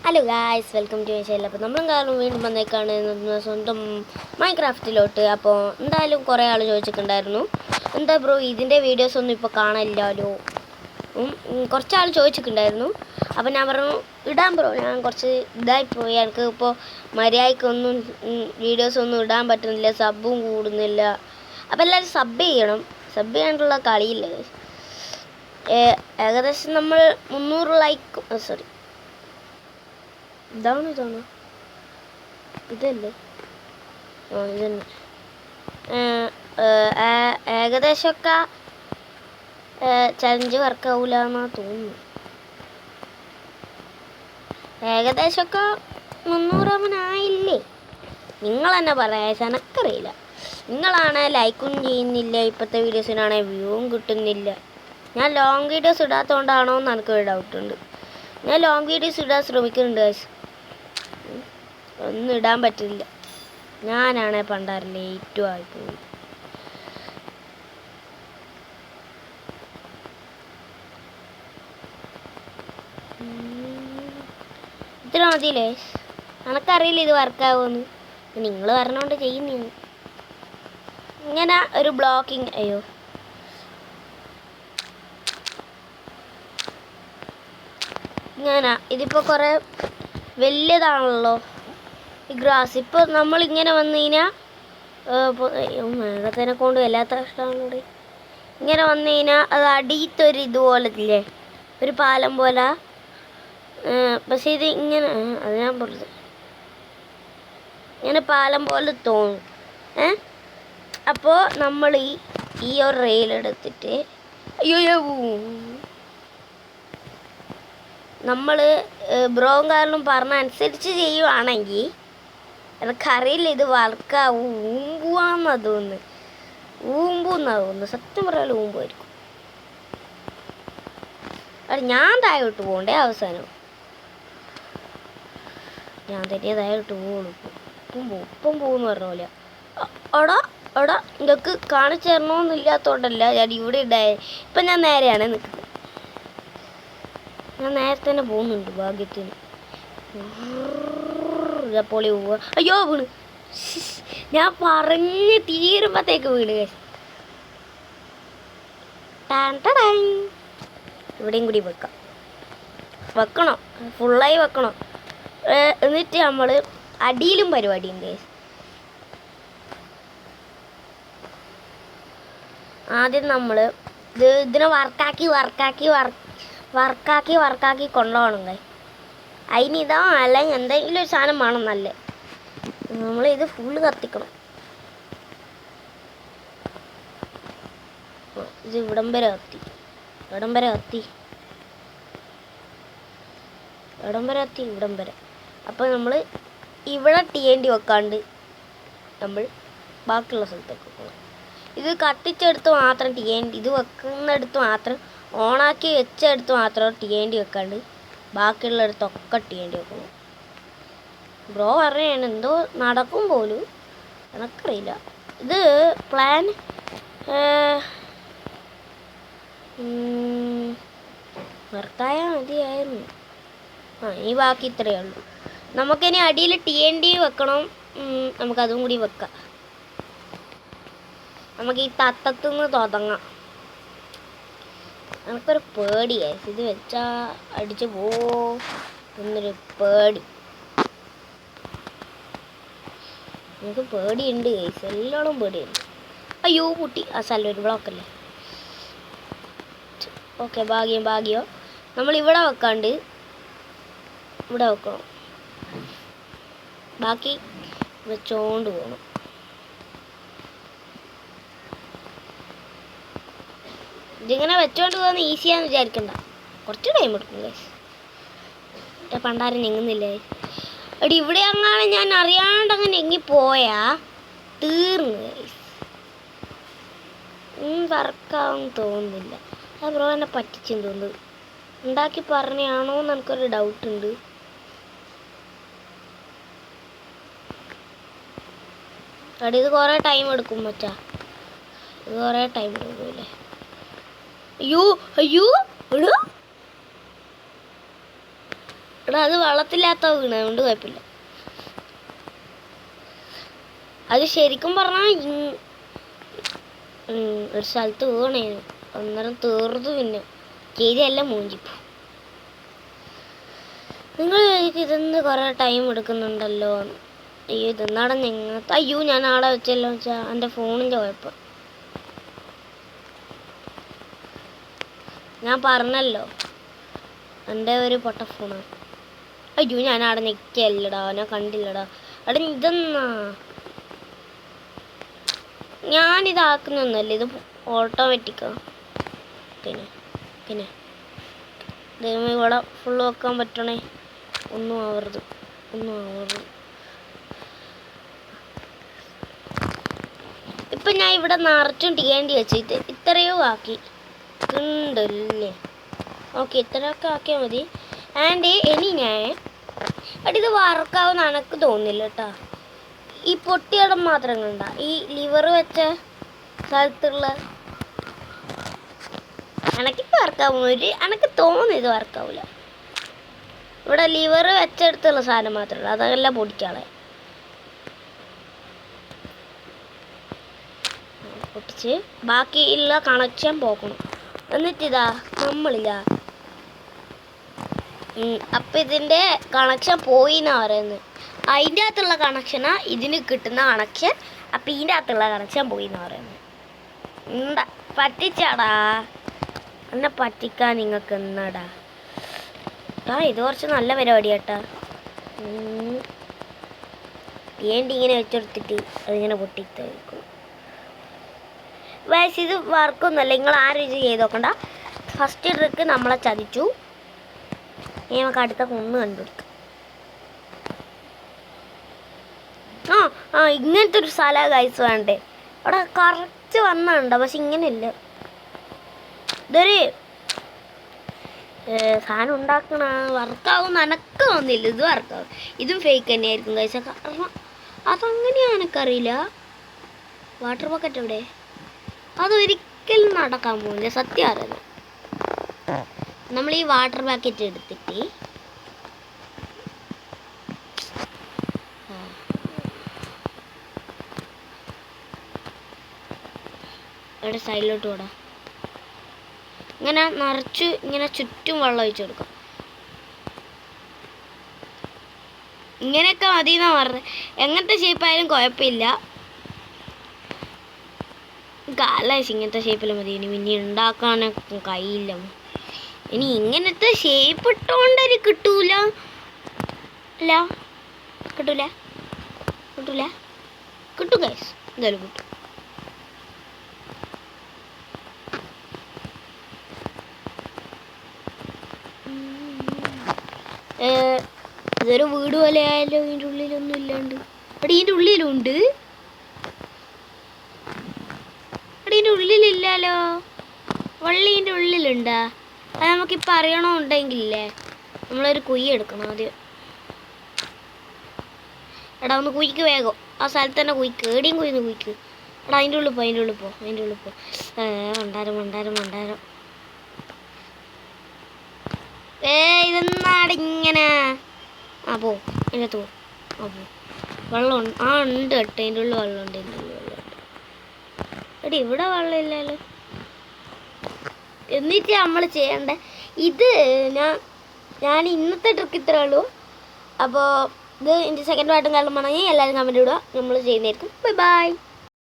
Hello guys, welcome to my channel. അപ്പോൾ നമ്മളും കാരണം വീണ്ടും വന്നേക്കാണ് സ്വന്തം മൈൻക്രാഫ്റ്റിലോട്ട്. അപ്പോൾ എന്തായാലും കുറേ ആൾ ചോദിച്ചിട്ടുണ്ടായിരുന്നു, എന്താ ബ്രോ ഇതിൻ്റെ വീഡിയോസൊന്നും ഇപ്പോൾ കാണാനില്ലല്ലോ. കുറച്ചാൾ ചോദിച്ചിട്ടുണ്ടായിരുന്നു. അപ്പോൾ ഞാൻ പറഞ്ഞു ഇടാൻ ബ്രോ, ഞാൻ കുറച്ച് ഇതായിപ്പോയി, എനിക്ക് ഇപ്പോൾ മര്യാദയ്ക്കൊന്നും വീഡിയോസൊന്നും ഇടാൻ പറ്റുന്നില്ല, സബ്ബും കൂടുന്നില്ല. അപ്പോൾ എല്ലാവരും സബ് ചെയ്യണം. സബ് ചെയ്യാനുള്ള കളിയില്ല. ഏകദേശം നമ്മൾ 300 ലൈക്ക്, സോറി ഇതാണോ ഇതല്ലേ, ഇതന്നെ. ഏകദേശമൊക്കെ ചലഞ്ച് വർക്കാവൂല എന്നാ തോന്നുന്നു. ഏകദേശമൊക്കെ 300 ആയില്ലേ. നിങ്ങൾ തന്നെ പറയാം, എനക്കറിയില്ല. നിങ്ങളാണ് ലൈക്കും ചെയ്യുന്നില്ല, ഇപ്പോഴത്തെ വീഡിയോസിനാണെ വ്യൂവും കിട്ടുന്നില്ല. ഞാൻ ലോങ് വീഡിയോസ് ഇടാത്തതുകൊണ്ടാണോ എന്ന് എനിക്കൊരു ഡൗട്ടുണ്ട്. ഞാൻ ലോങ് വീഡിയോസ് ഇടാൻ ശ്രമിക്കുന്നുണ്ട് ഗൈസ്, ഒന്നും ഇടാൻ പറ്റില്ല. ഞാനാണെ പണ്ടാറ് ലേറ്റും ആയിപ്പോയി. ഇത്ര മതിയില്ലേ? എനക്കറിയില്ല ഇത് വർക്കാവുമെന്ന്, നിങ്ങൾ പറഞ്ഞുകൊണ്ട് ചെയ്യുന്നതാണ്. ഇങ്ങനെ ഒരു ബ്ലോക്കിങ്. അയ്യോ, ഇങ്ങനെ ഇതിപ്പോൾ കുറേ വലിയതാണല്ലോ ഈ ഗ്രാസ്. ഇപ്പോൾ നമ്മളിങ്ങനെ വന്നു കഴിഞ്ഞാൽ മേഘത്തിനെ കൊണ്ട് വല്ലാത്ത കഷ്ടമാണ്. ഇങ്ങനെ വന്നു കഴിഞ്ഞാൽ അത് അടിയത്തൊരു ഇതുപോലെ ഇല്ലേ, ഒരു പാലം പോലെ. പക്ഷേ ഇത് ഇങ്ങനെ, അത് ഞാൻ പറഞ്ഞത് ഇങ്ങനെ പാലം പോലെ തോന്നും. അപ്പോൾ നമ്മൾ ഈ ഒരു റെയിലെടുത്തിട്ട് നമ്മൾ ബ്രോവും കാരണം പറഞ്ഞ അനുസരിച്ച് ചെയ്യുവാണെങ്കിൽ എനിക്കറിയില്ല ഇത് വർക്കാവും. ഊമ്പുവാന്നാ തോന്നുന്നു, ഊമ്പൂന്നാ തോന്നുന്നു. സത്യം പറയാൻ ഊമ്പുമായിരിക്കും. അത് ഞാൻ താഴോട്ട് പോകണ്ടേ, അവസാനം ഞാൻ തന്നെ താഴോട്ട് പോകുള്ളൂ. ഇപ്പം പോകുമെന്ന് പറഞ്ഞ പോലെ. എടാ ഇതൊക്കെ കാണിച്ചു തരണമെന്നില്ലാത്തോണ്ടല്ല ഞാൻ ഇവിടെ ഉണ്ടായ. ഇപ്പം ഞാൻ നേരെയാണ് നിൽക്കുന്നത്. ഞാൻ നേരത്തെ തന്നെ പോകുന്നുണ്ട് ഭാഗ്യത്തിന്. പൊളി പോവുക. അയ്യോ വീണ്, ഞാൻ പറഞ്ഞ് തീരുമ്പോഴത്തേക്ക് വീണ്. ഇവിടെയും കൂടി വെക്കണം, ഫുള്ളായി വെക്കണം. എന്നിട്ട് നമ്മൾ അടിയിലും പരിപാടി ഉണ്ട്. ആദ്യം നമ്മൾ ഇതിനെ വർക്കാക്കി കൊണ്ടുപോകണം. അതിനിതാ അല്ലെങ്കിൽ എന്തെങ്കിലും ഒരു സാധനം വേണം നല്ല. നമ്മളിത് ഫുള്ള് കത്തിക്കണം. ഇത് ഇവിടം വരെ കത്തി. അപ്പോൾ നമ്മൾ ഇവിടെ TNT വെക്കാണ്ട് നമ്മൾ ബാക്കിയുള്ള സ്ഥലത്തേക്ക് പോകണം. ഇത് കത്തിച്ചെടുത്ത് മാത്രം TNT, ഇത് വെക്കുന്നിടത്ത് മാത്രം, ഓണാക്കി വെച്ചെടുത്ത് മാത്രം TNT വെക്കാണ്ട് ബാക്കിയുള്ളിടത്തൊക്കെ TNT വെക്കണം. ബ്രോ പറഞ്ഞാണ് എന്തോ നടക്കും പോലും, എനക്കറിയില്ല. ഇത് പ്ലാൻ വർക്കായാൽ മതിയായിരുന്നു. ഈ ബാക്കി ഇത്രയേ ഉള്ളൂ. നമുക്കിനി അടിയിൽ TNT വെക്കണം. നമുക്കതും കൂടി വെക്കാം. നമുക്ക് ഈ തത്തത്തുനിന്ന് തുടങ്ങാം. എനിക്കൊരു പേടിയായി, ഇത് വെച്ചാ അടിച്ചു എന്നൊരു പേടി. എനിക്ക് പേടിയുണ്ട് ഗൈസ്, എല്ലോടും പേടിയുണ്ട്. അയ്യോ കുട്ടി, ആ സ്ഥലം ഒരു ബ്ലോക്കല്ലേ. ഓക്കെ, ഭാഗ്യം. നമ്മൾ ഇവിടെ വെക്കാണ്ട് ഇവിടെ വെക്കണം. ബാക്കി വെച്ചോണ്ട് പോകണം. ഇതിങ്ങനെ വെച്ചോണ്ട് പോകുന്ന ഈസിയാന്ന് വിചാരിക്കണ്ട, കുറച്ച് ടൈം എടുക്കും ഗൈസ്. പണ്ടാരും ഞെങ്ങുന്നില്ലേ. എടി ഇവിടെ അങ്ങനെ ഞാൻ അറിയാണ്ട് ഞെങ്ങിപ്പോയാ തീർന്നു ഗൈസ്. വർക്കാവും തോന്നുന്നില്ല. ആ ബ്രോ എന്നെ പറ്റിച്ചെന്ന് തോന്നുന്നു. ഉണ്ടാക്കി പറഞ്ഞാണോ എന്ന് എനിക്കൊരു ഡൗട്ടുണ്ട്. എടി ഇത് കുറേ ടൈം എടുക്കും മച്ചാ, ഇത് കുറേ ടൈം എടുക്കൂല്ലേ. അയ്യോ എടോ, എടാ അത് വെള്ളത്തില്ലാത്ത വീണ അതുകൊണ്ട് കുഴപ്പമില്ല. അത് ശരിക്കും പറഞ്ഞാൽ ഒരു സ്ഥലത്ത് വീണേനു, അന്നേരം തീർന്നു. പിന്നെ ചെയ്തെല്ലാം മൂഞ്ചിപ്പോ. നിങ്ങൾ ഇതെന്ന് കുറേ ടൈം എടുക്കുന്നുണ്ടല്ലോ. അയ്യോ ഇതെന്നാടെ ഞങ്ങൾക്ക്, അയ്യോ ഞാൻ ആടെ വെച്ചല്ലോ വെച്ചാൽ എൻ്റെ ഫോണിൻ്റെ കുഴപ്പം. ഞാൻ പറഞ്ഞല്ലോ എൻ്റെ ഒരു പൊട്ട ഫോണാണ്. അയ്യോ ഞാൻ ആടെ നിൽക്കല്ലടാ, ഞാൻ കണ്ടില്ലടാ. അവിടെ ഇതെന്നാ ഞാനിതാക്കുന്നൊന്നല്ല, ഇത് ഓട്ടോമാറ്റിക്കാണ്. പിന്നെ ദൈവമേ ഇവിടെ ഫുള്ള് വെക്കാൻ പറ്റണേ. ഒന്നും ആവരുത്. ഇപ്പം ഞാൻ ഇവിടെ നിറച്ചും TNT വെച്ചിട്ട് ഇത്രയോ ആക്കി ഉണ്ടല്ലേ. ഓക്കെ ഇത്രയൊക്കെ ആക്കിയാൽ മതി. ആൻഡ് ഇനി ഞാൻ ഇത് വർക്കാവുന്ന എനിക്ക് തോന്നുന്നില്ല കേട്ടോ. ഈ പൊട്ടിയിടം മാത്രം കണ്ട ഈ ലിവർ വെച്ച സ്ഥലത്തുള്ള എനിക്കിപ്പോൾ വർക്കാവും. എനിക്ക് തോന്നുന്നു ഇത് വർക്കാവില്ല. ഇവിടെ ലിവർ വെച്ചെടുത്തുള്ള സാധനം മാത്രമല്ല, അതെല്ലാം പൊടിക്കാളെ പൊട്ടിച്ച് ബാക്കിയുള്ള കണക്ഷൻ പോക്കണം. എന്നിട്ടിതാ നമ്മളില്ല അപ്പം ഇതിൻ്റെ കണക്ഷൻ പോയി എന്നാണ് പറയുന്നത്. അതിൻ്റെ അകത്തുള്ള കണക്ഷനാ ഇതിന് കിട്ടുന്ന കണക്ഷൻ. അപ്പം ഇതിൻ്റെ അകത്തുള്ള കണക്ഷൻ പോയി എന്നാണ് പറയുന്നത്. പറ്റിച്ചാടാ, എന്നെ പറ്റിക്കാൻ നിങ്ങൾക്ക് എന്നാടാ. ഇത് കുറച്ച് നല്ല പരിപാടി കേട്ടാ. TNT ഇങ്ങനെ വെച്ചെടുത്തിട്ട് അതിങ്ങനെ പൊട്ടിത്തായിരിക്കും. വയസ്സ് ഇത് വർക്കൊന്നുമല്ല, നിങ്ങൾ ആരും ഇത് ചെയ്ത് നോക്കണ്ട. ഫസ്റ്റ് ട്രിക്ക് നമ്മളെ ചതിച്ചു. ഇനി നമുക്ക് അടുത്ത കുന്ന് കണ്ടുപിടിക്കാം. ഇങ്ങനത്തെ ഒരു സ്ഥലം ഗൈസ് വേണ്ടേ. അവിടെ കറക്റ്റ് വന്നുണ്ടോ, പക്ഷെ ഇങ്ങനെയില്ല. ഇതൊരു സാധനം ഉണ്ടാക്കണ വർക്കാവും എനക്ക് തോന്നില്ല. ഇത് വർക്കാവും, ഇതും ഫേക്ക് തന്നെയായിരിക്കും ഗൈസ്. കാരണം അതങ്ങനെയാണ് എനിക്കറിയില്ല. വാട്ടർ ബക്കറ്റ് എവിടെ? അതൊരിക്കലും നടക്കാൻ പോകില്ല, സത്യം അറിയുന്നത്. നമ്മൾ ഈ വാട്ടർ ബക്കറ്റ് എടുത്തിട്ട് ഇവിടെ സൈഡിലോട്ട് വിടാം. ഇങ്ങനെ നിറച്ച് ഇങ്ങനെ ചുറ്റും വെള്ളം ഒഴിച്ചു കൊടുക്കാം. ഇങ്ങനെയൊക്കെ മതി എന്നാ പറഞ്ഞത്. എങ്ങനത്തെ ഷേപ്പായാലും കുഴപ്പമില്ല. കാലാഴ്ച ഇങ്ങനത്തെ ഷേപ്പിൽ മതി. ഇനി ഉണ്ടാക്കാനൊക്കെ കഴിയില്ല. ഇനി ഇങ്ങനത്തെ ഷേപ്പ് ഇട്ടുകൊണ്ട് കിട്ടൂല. കിട്ടും ഗൈസ്, എന്തായാലും കിട്ടും. ഇതൊരു വീട് പോലെ ആയാലോ. ഇതിൻ്റെ ഉള്ളിലൊന്നും ഇല്ലാണ്ട്. അവിടെ ഇതിൻ്റെ ഉള്ളിലുണ്ട്. അവിടെ ഇതിൻ്റെ ഉള്ളിലില്ലല്ലോ. വള്ളീൻ്റെ ഉള്ളിലുണ്ടാ? അത് നമുക്കിപ്പോൾ അറിയണമെന്നുണ്ടെങ്കിലേ നമ്മളൊരു കുയ്യ എടുക്കണം ആദ്യം. എടാ ഒന്ന് കുയ്ക്ക് വേഗം. ആ സ്ഥലത്ത് തന്നെ കുയ്ക്ക്. എവിടെയും കുയ്ന്ന് കുയ്ക്ക്. എടാ അതിൻ്റെ ഉള്ളിൽ പോ. മണ്ടാരം. ഇതെന്നാടിങ്ങനെ പോ. അതിനകത്ത് പോ. വെള്ളം ഉണ്ട് കേട്ടോ. അതിൻ്റെ ഉള്ളിൽ വെള്ളമുണ്ട്. എടി ഇവിടെ വെള്ളമില്ലല്ലോ. എന്നിട്ട് നമ്മൾ ചെയ്യണ്ടേ ഇത്. ഞാൻ ഇന്നത്തെ ട്രിക്ക് ഇത്രേ ഉള്ളൂ. അപ്പോൾ ഇത് എൻ്റെ സെക്കൻഡ് പാട്ടും കാരണം പറഞ്ഞാൽ എല്ലാവരും കമൻറ്റ് ഇടുക. നമ്മൾ ചെയ്യുന്നതായിരിക്കും. ബൈ.